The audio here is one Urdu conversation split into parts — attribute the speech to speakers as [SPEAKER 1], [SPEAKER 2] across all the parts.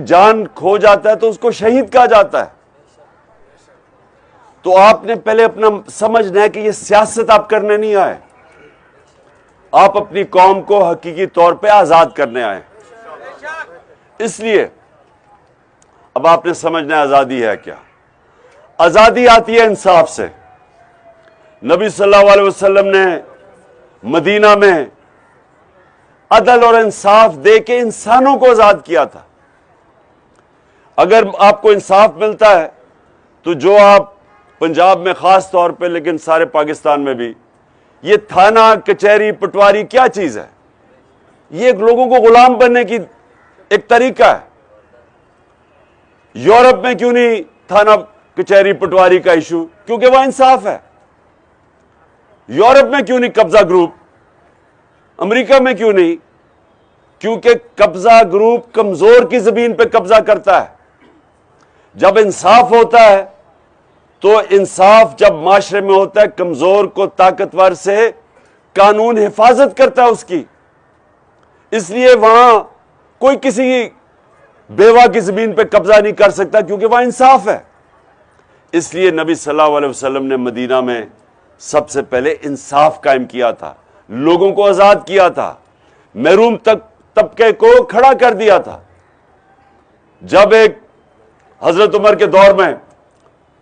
[SPEAKER 1] جان کھو جاتا ہے تو اس کو شہید کہا جاتا ہے. تو آپ نے پہلے اپنا سمجھنا ہے کہ یہ سیاست آپ کرنے نہیں آئے, آپ اپنی قوم کو حقیقی طور پہ آزاد کرنے آئے. اس لیے اب آپ نے سمجھنا ہے آزادی ہے کیا. آزادی آتی ہے انصاف سے. نبی صلی اللہ علیہ وسلم نے مدینہ میں عدل اور انصاف دے کے انسانوں کو آزاد کیا تھا. اگر آپ کو انصاف ملتا ہے تو جو آپ پنجاب میں خاص طور پہ, لیکن سارے پاکستان میں بھی, یہ تھانہ کچہری پٹواری کیا چیز ہے؟ یہ ایک لوگوں کو غلام بننے کی ایک طریقہ ہے. یورپ میں کیوں نہیں تھانہ کچہری پٹواری کا ایشو؟ کیونکہ وہ انصاف ہے. یورپ میں کیوں نہیں قبضہ گروپ؟ امریکہ میں کیوں نہیں؟ کیونکہ قبضہ گروپ کمزور کی زمین پہ قبضہ کرتا ہے. جب انصاف ہوتا ہے تو انصاف جب معاشرے میں ہوتا ہے, کمزور کو طاقتور سے قانون حفاظت کرتا ہے اس کی. اس لیے وہاں کوئی کسی بیوہ کی زمین پہ قبضہ نہیں کر سکتا کیونکہ وہاں انصاف ہے. اس لیے نبی صلی اللہ علیہ وسلم نے مدینہ میں سب سے پہلے انصاف قائم کیا تھا, لوگوں کو آزاد کیا تھا, محروم طبقے کو کھڑا کر دیا تھا. جب ایک حضرت عمر کے دور میں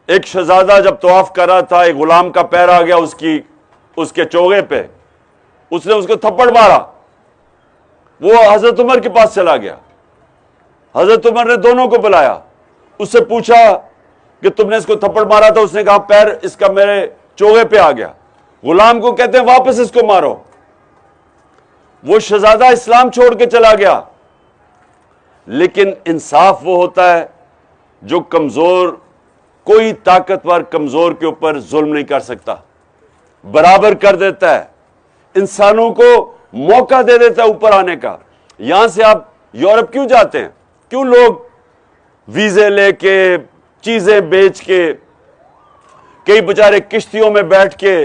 [SPEAKER 1] ایک شہزادہ جب طواف کر رہا تھا, ایک غلام کا پیر آ گیا اس کے چوغے پہ, اس نے اس کو تھپڑ مارا, وہ حضرت عمر کے پاس چلا گیا. حضرت عمر نے دونوں کو بلایا, اس سے پوچھا کہ تم نے اس کو تھپڑ مارا تھا؟ اس نے کہا پیر اس کا میرے چوغے پہ آ گیا. غلام کو کہتے ہیں واپس اس کو مارو. وہ شہزادہ اسلام چھوڑ کے چلا گیا. لیکن انصاف وہ ہوتا ہے جو کمزور, کوئی طاقتور کمزور کے اوپر ظلم نہیں کر سکتا, برابر کر دیتا ہے, انسانوں کو موقع دے دیتا ہے اوپر آنے کا. یہاں سے آپ یورپ کیوں جاتے ہیں؟ کیوں لوگ ویزے لے کے, چیزیں بیچ کے, کئی بیچارے کشتیوں میں بیٹھ کے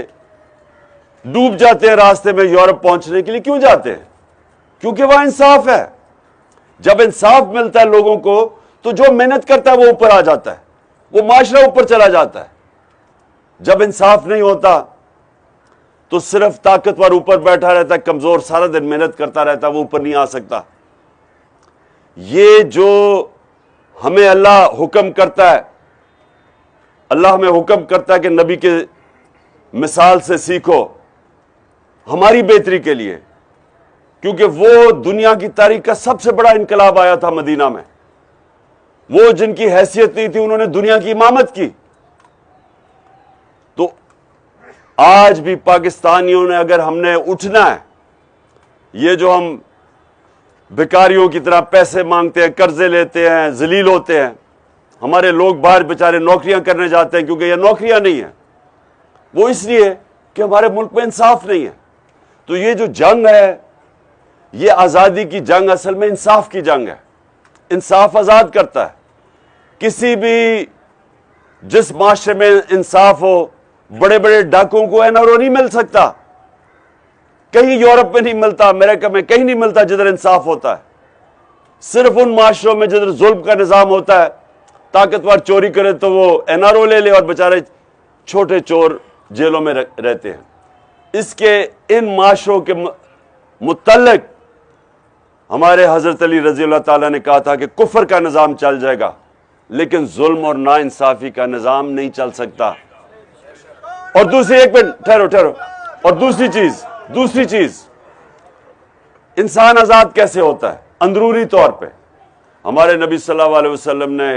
[SPEAKER 1] ڈوب جاتے ہیں راستے میں یورپ پہنچنے کے لیے؟ کیوں جاتے ہیں؟ کیونکہ وہاں انصاف ہے. جب انصاف ملتا ہے لوگوں کو تو جو محنت کرتا ہے وہ اوپر آ جاتا ہے, وہ معاشرہ اوپر چلا جاتا ہے. جب انصاف نہیں ہوتا تو صرف طاقتور اوپر بیٹھا رہتا ہے, کمزور سارا دن محنت کرتا رہتا ہے, وہ اوپر نہیں آ سکتا. یہ جو ہمیں اللہ حکم کرتا ہے, اللہ ہمیں حکم کرتا ہے کہ نبی کے مثال سے سیکھو, ہماری بہتری کے لیے, کیونکہ وہ دنیا کی تاریخ کا سب سے بڑا انقلاب آیا تھا مدینہ میں. وہ جن کی حیثیت نہیں تھی انہوں نے دنیا کی امامت کی. تو آج بھی پاکستانیوں نے, اگر ہم نے اٹھنا ہے, یہ جو ہم بھکاریوں کی طرح پیسے مانگتے ہیں, قرضے لیتے ہیں, ذلیل ہوتے ہیں, ہمارے لوگ باہر بیچارے نوکریاں کرنے جاتے ہیں کیونکہ یہ نوکریاں نہیں ہیں, وہ اس لیے کہ ہمارے ملک میں انصاف نہیں ہے. تو یہ جو جنگ ہے, یہ آزادی کی جنگ اصل میں انصاف کی جنگ ہے. انصاف آزاد کرتا ہے. کسی بھی جس معاشرے میں انصاف ہو, بڑے بڑے ڈاکوں کو NRO نہیں مل سکتا. کہیں یورپ میں نہیں ملتا, امریکہ میں کہیں نہیں ملتا جدھر انصاف ہوتا ہے. صرف ان معاشروں میں جدھر ظلم کا نظام ہوتا ہے, طاقتور چوری کرے تو وہ NRO لے لے اور بیچارے چھوٹے چور جیلوں میں رہتے ہیں. اس کے ان معاشروں کے متعلق ہمارے حضرت علی رضی اللہ تعالیٰ نے کہا تھا کہ کفر کا نظام چل جائے گا لیکن ظلم اور ناانصافی کا نظام نہیں چل سکتا. اور دوسری, ایک منٹ ٹھہرو, اور دوسری چیز انسان آزاد کیسے ہوتا ہے اندرونی طور پہ؟ ہمارے نبی صلی اللہ علیہ وسلم نے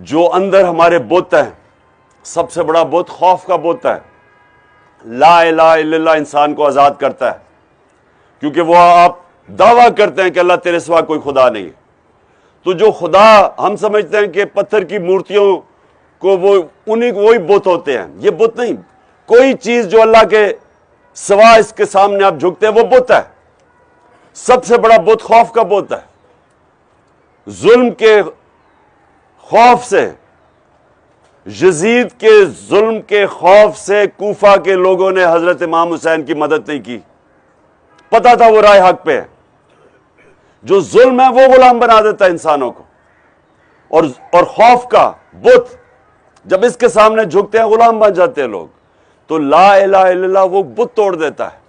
[SPEAKER 1] جو اندر ہمارے بت ہیں, سب سے بڑا بت خوف کا بت ہے. لا الہ الا اللہ انسان کو آزاد کرتا ہے, کیونکہ وہ آپ دعویٰ کرتے ہیں کہ اللہ تیرے سوا کوئی خدا نہیں ہے. تو جو خدا ہم سمجھتے ہیں کہ پتھر کی مورتیوں کو وہی بت ہوتے ہیں, یہ بت نہیں. کوئی چیز جو اللہ کے سوا اس کے سامنے آپ جھکتے ہیں وہ بت ہے. سب سے بڑا بت خوف کا بت ہے. ظلم کے خوف سے, یزید کے ظلم کے خوف سے کوفہ کے لوگوں نے حضرت امام حسین کی مدد نہیں کی. پتا تھا وہ رائے حق پہ ہے. جو ظلم ہے وہ غلام بنا دیتا ہے انسانوں کو. اور خوف کا بت جب اس کے سامنے جھکتے ہیں غلام بن جاتے ہیں لوگ. تو لا الہ الا اللہ وہ بت توڑ دیتا ہے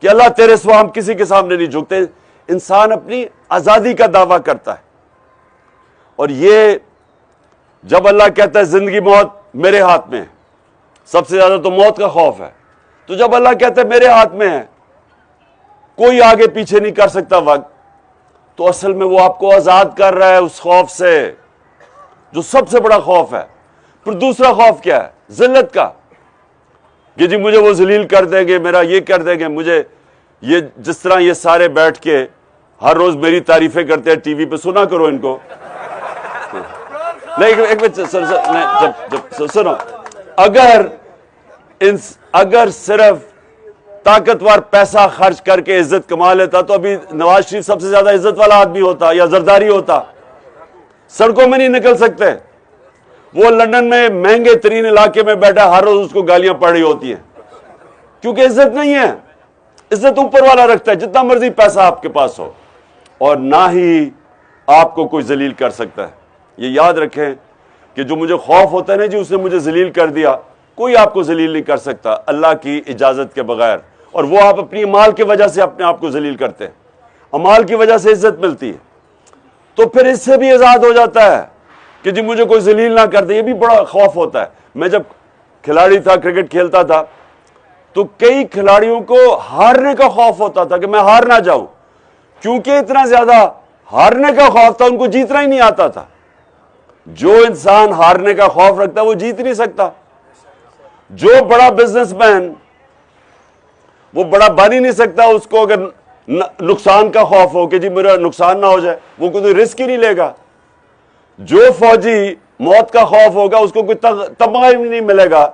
[SPEAKER 1] کہ اللہ تیرے سوا ہم کسی کے سامنے نہیں جھکتے. انسان اپنی آزادی کا دعویٰ کرتا ہے. اور یہ جب اللہ کہتا ہے زندگی موت میرے ہاتھ میں ہے, سب سے زیادہ تو موت کا خوف ہے, تو جب اللہ کہتا ہے میرے ہاتھ میں ہے, کوئی آگے پیچھے نہیں کر سکتا وقت, تو اصل میں وہ آپ کو آزاد کر رہا ہے اس خوف سے جو سب سے بڑا خوف ہے. پھر دوسرا خوف کیا ہے؟ ذلت کا, کہ جی مجھے وہ ذلیل کر دیں گے, میرا یہ کر دیں گے, مجھے یہ جس طرح یہ سارے بیٹھ کے ہر روز میری تعریفیں کرتے ہیں ٹی وی پہ, سنا کرو ان کو. نہیں ایک منٹ سنو, اگر صرف طاقتور پیسہ خرچ کر کے عزت کما لیتا تو ابھی نواز شریف سب سے زیادہ عزت والا آدمی ہوتا یا زرداری ہوتا. سڑکوں میں نہیں نکل سکتے. وہ لندن میں مہنگے ترین علاقے میں بیٹھا, ہر روز اس کو گالیاں پڑ رہی ہوتی ہیں, کیونکہ عزت نہیں ہے. عزت اوپر والا رکھتا ہے, جتنا مرضی پیسہ آپ کے پاس ہو, اور نہ ہی آپ کو کوئی ذلیل کر سکتا ہے. یہ یاد رکھیں کہ جو مجھے خوف ہوتا ہے نا جی اس نے مجھے ذلیل کر دیا, کوئی آپ کو ذلیل نہیں کر سکتا اللہ کی اجازت کے بغیر. اور وہ آپ اپنی اعمال کی وجہ سے اپنے آپ کو ذلیل کرتے ہیں, اعمال کی وجہ سے عزت ملتی ہے. تو پھر اس سے بھی آزاد ہو جاتا ہے کہ جی مجھے کوئی ذلیل نہ کر دے. یہ بھی بڑا خوف ہوتا ہے. میں جب کھلاڑی تھا, کرکٹ کھیلتا تھا, تو کئی کھلاڑیوں کو ہارنے کا خوف ہوتا تھا کہ میں ہار نہ جاؤں, کیونکہ اتنا زیادہ ہارنے کا خوف تھا, ان کو جیتنا ہی نہیں آتا تھا. جو انسان ہارنے کا خوف رکھتا ہے وہ جیت نہیں سکتا. جو بڑا بزنس مین وہ بڑا بن ہی نہیں سکتا, اس کو اگر نقصان کا خوف ہو کہ جی میرا نقصان نہ ہو جائے, وہ کوئی رسک ہی نہیں لے گا. جو فوجی موت کا خوف ہوگا اس کو کوئی تمغہ ہی نہیں ملے گا,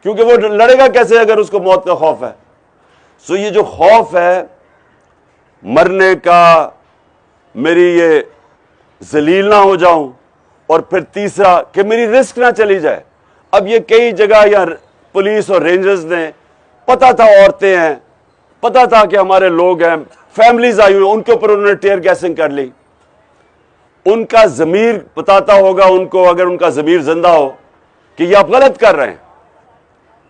[SPEAKER 1] کیونکہ وہ لڑے گا کیسے اگر اس کو موت کا خوف ہے. سو یہ جو خوف ہے مرنے کا, میری یہ ذلیل نہ ہو جاؤں, اور پھر تیسرا کہ میری رسک نہ چلی جائے. اب یہ کئی جگہ یا پولیس اور رینجرز نے, پتا تھا عورتیں ہیں, پتا تھا کہ ہمارے لوگ ہیں, فیملیز آئی ہوئی, ان کے اوپر انہوں نے ٹیئر گیسنگ کر لی. ان کا ضمیر بتاتا ہوگا ان کو, اگر ان کا ضمیر زندہ ہو, کہ یہ آپ غلط کر رہے ہیں.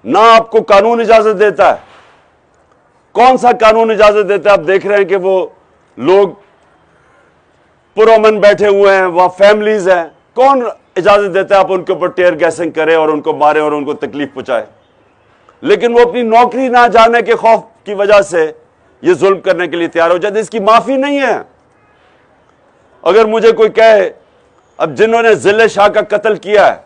[SPEAKER 1] نہ آپ کو قانون اجازت دیتا ہے. کون سا قانون اجازت دیتا ہے؟ آپ دیکھ رہے ہیں کہ وہ لوگ پرامن بیٹھے ہوئے ہیں, وہاں فیملیز ہیں, کون اجازت دیتا ہے آپ ان کے اوپر ٹیئر گیسنگ کریں اور ان کو ماریں اور ان کو تکلیف پہنچائے؟ لیکن وہ اپنی نوکری نہ جانے کے خوف کی وجہ سے یہ ظلم کرنے کے لیے تیار ہو جاتے. اس کی معافی نہیں ہے. اگر مجھے کوئی کہے, اب جنہوں نے ذل شاہ کا قتل کیا ہے,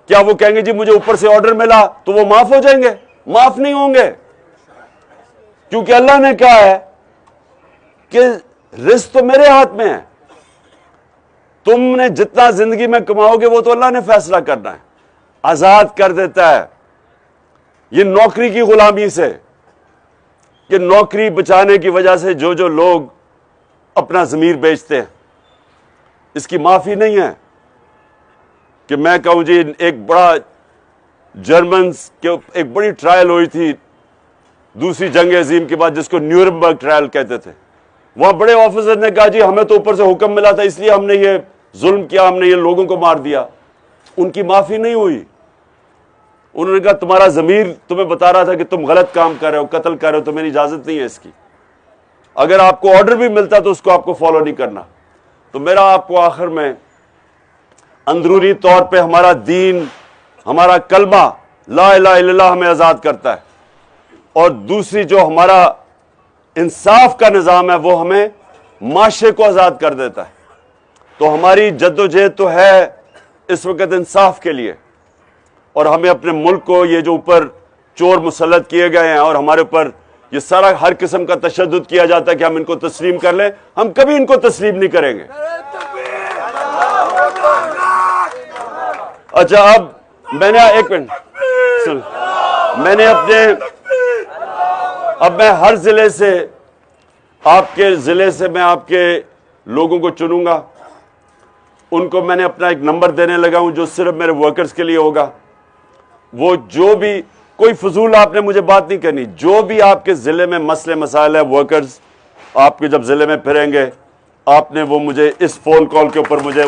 [SPEAKER 1] کیا وہ کہیں گے جی مجھے اوپر سے آرڈر ملا تو وہ معاف ہو جائیں گے؟ معاف نہیں ہوں گے, کیونکہ اللہ نے کہا ہے کہ رزق تو میرے ہاتھ میں ہے. تم نے جتنا زندگی میں کماؤ گے وہ تو اللہ نے فیصلہ کرنا ہے. آزاد کر دیتا ہے یہ نوکری کی غلامی سے, کہ نوکری بچانے کی وجہ سے جو جو لوگ اپنا ضمیر بیچتے ہیں, اس کی معافی نہیں ہے. کہ میں کہوں جی ایک بڑا جرمنز کے ایک بڑی ٹرائل ہوئی تھی دوسری جنگ عظیم کے بعد, جس کو نیورنبرگ ٹرائل کہتے تھے. وہاں بڑے آفیسر نے کہا جی ہمیں تو اوپر سے حکم ملا تھا اس لیے ہم نے یہ ظلم کیا, ہم نے یہ لوگوں کو مار دیا. ان کی معافی نہیں ہوئی. انہوں نے کہا تمہارا ضمیر تمہیں بتا رہا تھا کہ تم غلط کام کر رہے ہو, قتل کر رہے ہو, تمہیں اجازت نہیں ہے اس کی. اگر آپ کو آرڈر بھی ملتا تو اس کو آپ کو فالو نہیں کرنا. تو میرا آپ کو آخر میں اندرونی طور پہ ہمارا دین, ہمارا کلمہ لا الہ الا اللہ ہمیں آزاد کرتا ہے, اور دوسری جو ہمارا انصاف کا نظام ہے وہ ہمیں معاشرے کو آزاد کر دیتا ہے. تو ہماری جدوجہد تو ہے اس وقت انصاف کے لیے, اور ہمیں اپنے ملک کو یہ جو اوپر چور مسلط کیے گئے ہیں اور ہمارے اوپر یہ سارا ہر قسم کا تشدد کیا جاتا ہے کہ ہم ان کو تسلیم کر لیں, ہم کبھی ان کو تسلیم نہیں کریں گے. اچھا اب میں نے ایک منٹ سن, میں نے اب میں ہر ضلع سے, آپ کے ضلع سے میں آپ کے لوگوں کو چنوں گا. ان کو میں نے اپنا ایک نمبر دینے لگا ہوں جو صرف میرے ورکرز کے لیے ہوگا. وہ جو بھی, کوئی فضول آپ نے مجھے بات نہیں کرنی, جو بھی آپ کے ضلع میں مسئلے مسائل ہے, ورکرز آپ کے جب ضلع میں پھریں گے آپ نے وہ مجھے اس فون کال کے اوپر مجھے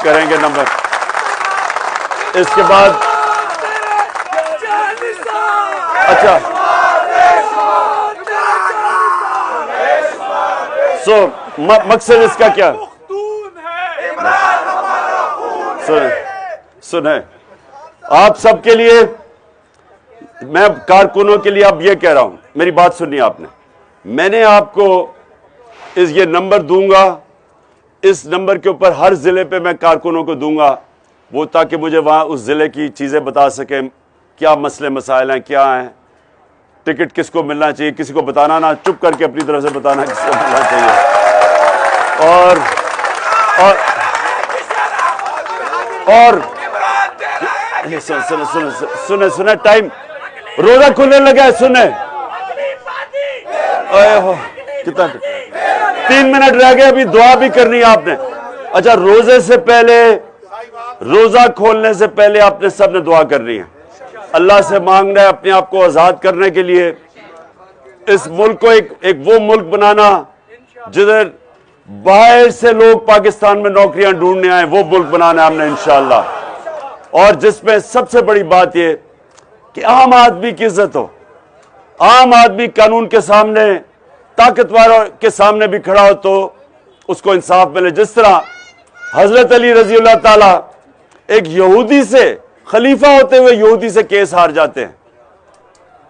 [SPEAKER 1] کریں گے نمبر. اس کے بعد اچھا سو مقصد اس کا کیا سنیں آپ سب کے لیے, میں کارکنوں کے لیے اب یہ کہہ رہا ہوں, میری بات سنی آپ نے. میں نے آپ کو یہ نمبر دوں گا, اس نمبر کے اوپر ہر ضلع پہ میں کارکنوں کو دوں گا, وہ تاکہ مجھے وہاں اس ضلع کی چیزیں بتا سکیں, کیا مسئلے مسائل ہیں, کیا ہیں, ٹکٹ کس کو ملنا چاہیے, کسی کو بتانا نہ, چپ کر کے اپنی طرف سے بتانا کس کو ملنا چاہیے. اور سنیں ٹائم روزہ کھلنے لگا ہے, سنیں کتنا 3 منٹ رہ گئے, ابھی دعا بھی کرنی ہے آپ نے. اچھا روزے سے پہلے, روزہ کھولنے سے پہلے آپ نے سب نے دعا کرنی ہے, اللہ سے مانگنا ہے اپنے آپ کو آزاد کرنے کے لیے, اس ملک کو ایک وہ ملک بنانا جدھر باہر سے لوگ پاکستان میں نوکریاں ڈھونڈنے آئیں, وہ ملک بنانا ہے ہم نے انشاءاللہ. اور جس میں سب سے بڑی بات یہ کہ عام آدمی کی عزت ہو, عام آدمی قانون کے سامنے, طاقتوروں کے سامنے بھی کھڑا ہو تو اس کو انصاف ملے. جس طرح حضرت علی رضی اللہ تعالیٰ ایک یہودی سے, خلیفہ ہوتے ہوئے یہودی سے کیس ہار جاتے ہیں,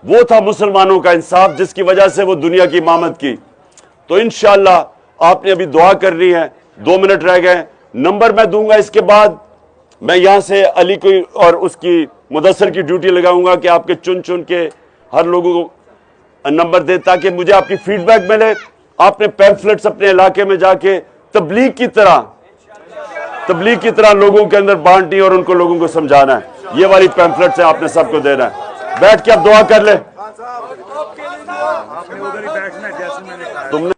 [SPEAKER 1] وہ تھا مسلمانوں کا انصاف جس کی وجہ سے وہ دنیا کی امامت کی. تو انشاءاللہ آپ نے ابھی دعا کرنی ہے, 2 منٹ رہ گئے, نمبر میں دوں گا. اس کے بعد میں یہاں سے علی کو اور اس کی مدثر کی ڈیوٹی لگاؤں گا کہ آپ کے چن کے ہر لوگوں کو نمبر دے, تاکہ مجھے آپ کی فیڈ بیک ملے. آپ نے پیمفلٹس اپنے علاقے میں جا کے تبلیغ کی طرح لوگوں کے اندر بانٹی اور ان کو لوگوں کو سمجھانا ہے. یہ والی پیمفلٹس ہیں, آپ نے سب کو دینا ہے. بیٹھ کے اب دعا کر لیں. تم نے